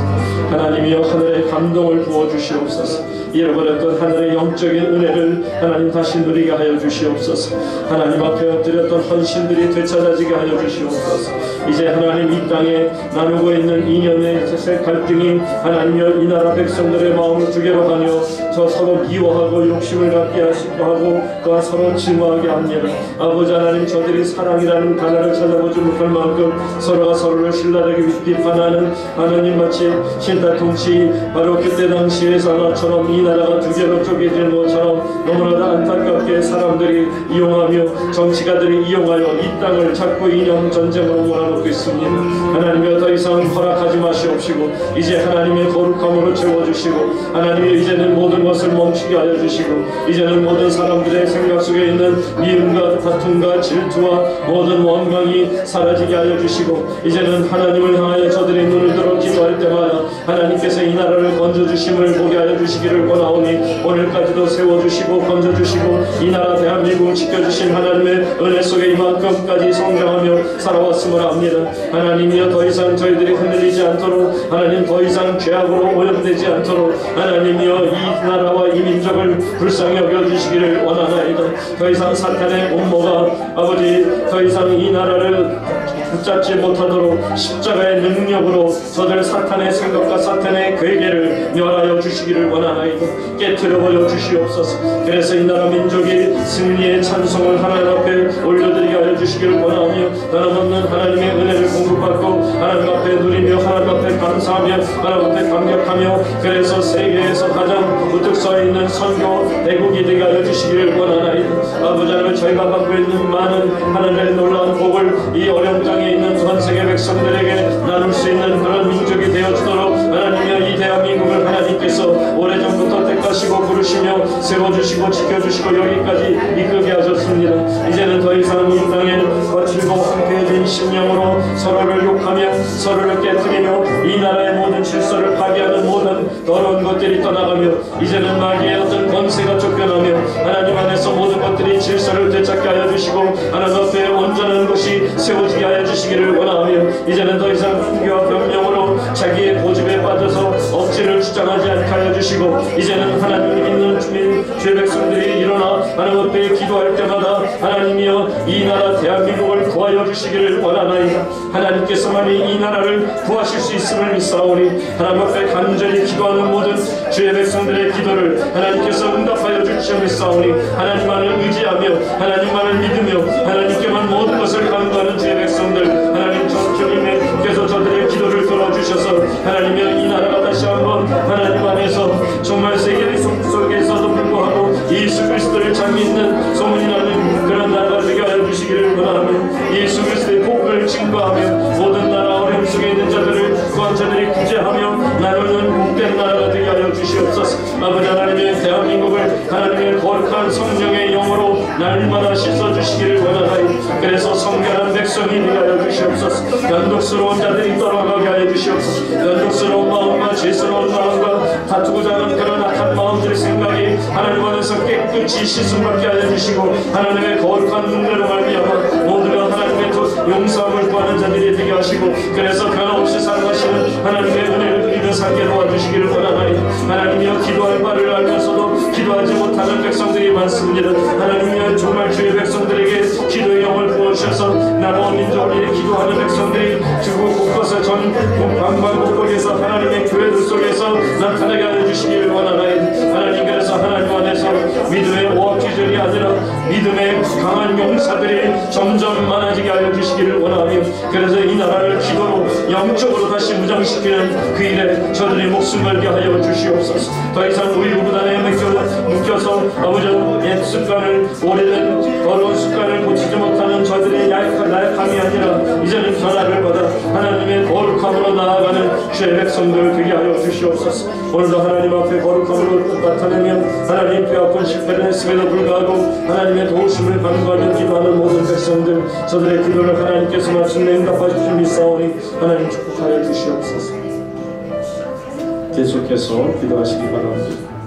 하나님이여, 하늘의 감동을 부어 주시옵소서. 잃어버렸던 하늘의 영적인 은혜를 하나님 다시 누리게 하여 주시옵소서. 하나님 앞에 엎드렸던 헌신들이 되찾아지게 하여 주시옵소서. 이제 하나님, 이 땅에 나누고 있는 이념의 갈등이 하나님이여 이 나라 백성들의 마음을 두 개로 가며 저 서로 미워하고 욕심을 갖게 하시고 하고 또한 서로 증오하게 합니다. 아버지 하나님, 저들이 사랑이라는 단어를 찾아보지 못할 만큼 서로가 서로를 신랄하게 비판하는 하나님, 마치 신다통치 바로 그때 당시의 상황처럼 이 나라가 두 개로 쪼개지는 것처럼 너무나도 안타깝게 사람들이 이용하며 정치가들이 이용하여 이 땅을 자꾸 이념 전쟁으로 몰아넣고 있습니다. 하나님이여, 더 이상 허락하지 마시옵시고 이제 하나님의 거룩함으로 채워주시고 하나님이 이제는 모든 것을 멈추게 하여 주시고 이제는 모든 사람들의 생각 속에 있는 미움과 다툼과 질투와 모든 원망이 사라지게 하여 주시고 이제는 하나님을 향하여 저들의 눈을 들어 기도할 때마다 하나님께서 이 나라를 건져주심을 보게 하여 주시기를 원하오니 오늘까지도 세워주시고 건져주시고 이 나라 대한민국을 지켜주신 하나님의 은혜 속에 이만큼까지 성장하며 살아왔음을 압니다. 하나님이여, 더 이상 저희들이 흔들리지 않도록 하나님, 더 이상 죄악으로 오염되지 않도록 하나님이여 이 나라와 이 민족을 불쌍히 여겨주시기를 원하나이다. 더 이상 사탄의 음모가 아버지 더 이상 이 나라를 붙잡지 못하도록 십자가의 능력으로 저들 사탄의 생각과 사탄의 괴계를 멸하여 주시기를 원하나이다. 깨트려버려 주시옵소서. 그래서 이 나라 민족이 승리의 찬송을 하나님 앞에 올려드리게 하여 주시기를 원하며 변함없는 하나님의 은혜를 공급받고 하나님 앞에 누리며 하나님 앞에 감사하며 하나님 앞에 감격하며 그래서 세계에서 가장 우뚝 서 있는 선교 대국이 되게 하여 주시기를 원하나이다. 아버지 하나님, 저희가 받고 있는 많은 하나님의 놀라운 복을 이 어려운 땅에 있는 전 세계 백성들에게 나눌 수 있는 그런 민족이 되어주도록 하나님이여 이 대한민국을 하나님께서 오래전부터 택하시고 부르시며 세워주시고 지켜주시고 여기까지 이끌게 하셨습니다. 이제는 더 이상 이 땅에 거칠고 황폐해진 심령으로 서로를 욕하며 서로를 깨뜨리며 이 나라의 모든 질서를 파괴하는 모든 더러운 것들이 떠나가며 이제는 마귀의 어떤 권세가 쫓겨나며 하나님 안에서 모든 것들이 질서를 되찾게 하여 주시고 하나님 앞에 온전한 것이 세워지게 하여 주시기를 원하며 이제는 더 이상 분교와 변명으로 자기의 고집에 빠져서 억지를 주장하지 않게 하여 주시고 이제는 하나님을 믿는 주민 죄 백성들이 일어나 하나님 앞에 기도할 때마다 하나님이여 이 나라 대한민국을 구하여 주시기를 원하나이다. 하나님께서만이 이 나라를 구하실 수 있음을 믿사오니 하나님 앞에 간절히 기도하는 모든 주의 백성들의 기도를 하나님께서 응답하여 주시며 믿사오니 하나님만을 의지하며 하나님만을 믿으며 하나님께만 모든 것을 간구하는 주의 백성들 하나님, 주님께서 저들의 기도를 들어주셔서 하나님이여 이 나라가 다시 한번 하나님 안에서 정말 세계 속에서도 불구하고 예수 그리스도를 잘 믿는 소문이 나는 그런 나라가 되게 하여 주시기를 원하며 예수 그리스도의 복을 증거하며 모든 나라 어려움 속에 있는 자들을 또한 저들이 구제하며 나누는 복된 나라가 되게 하여 주시옵소서. 아버지 하나님의 대한민국을 하나님의 거룩한 성령의 영으로 날마다 씻어주시기를 원하나이. 그래서 성결한 백성이 되게 하여 주시옵소서. 연독스러운 자들이 떠나가게 하여 주시옵소서. 연독스러운 마음과 죄스러운 마음과 다투고자 하는 그런 악한 마음들의 생각이 하나님 안에서 깨끗이 씻음받게 하여 주시고 하나님의 거룩한 은혜로 말미암아 모두가 하나님의 용서함을 구하는 자들이 되게 하시고 그래서 변함없이 살아가시는 하나님의 은혜를 누리며 살게 도와주시기를 원하나이. 하나님이여, 기도할 바를 알면서도 기도하지 못하는 백성들이 많습니다. 하나님이여, 정말 주의 백성들에게 기도의 영을 부어주셔서 나라와 민족을 위해 기도하는 백성들이 주국 곳곳에 전 방방곡곡에서 하나님의 교회들 속에서 나타나게 하여 주시기를 원하나이. 하나님, 그래서 하나님 안에서 믿음의 오합지졸이 아니라 믿음의 강한 용사들이 점점 많아지게 하여 주시기를 원하며 그래서 이 나라를 기도로 영적으로 다시 무장시키는 그 일에 저들의 목숨 걸게 하여 주시옵소서. 더 이상 우리 무단에 묶여서 아버지 옛 습관을 오래된 더러운 습관을 고치지 못하는 저들의 나약함이 아니라 이제는 변화를 받아 하나님의 거룩함으로 나아가는 주의 백성들 되게 하여 주시옵소서. 오늘도 하나님 앞에 거룩함으로 나타내며 하나님 뼈아픈 식별을 했음에도 불구하고 하나님의 도우심을 간구하며 기도하는 모든 백성들 저들의 기도를 하나님께서 마침내 응답하실 줄 믿사오니 하나님 축복하여 주시옵소서. 계속해서 기도하시기 바랍니다.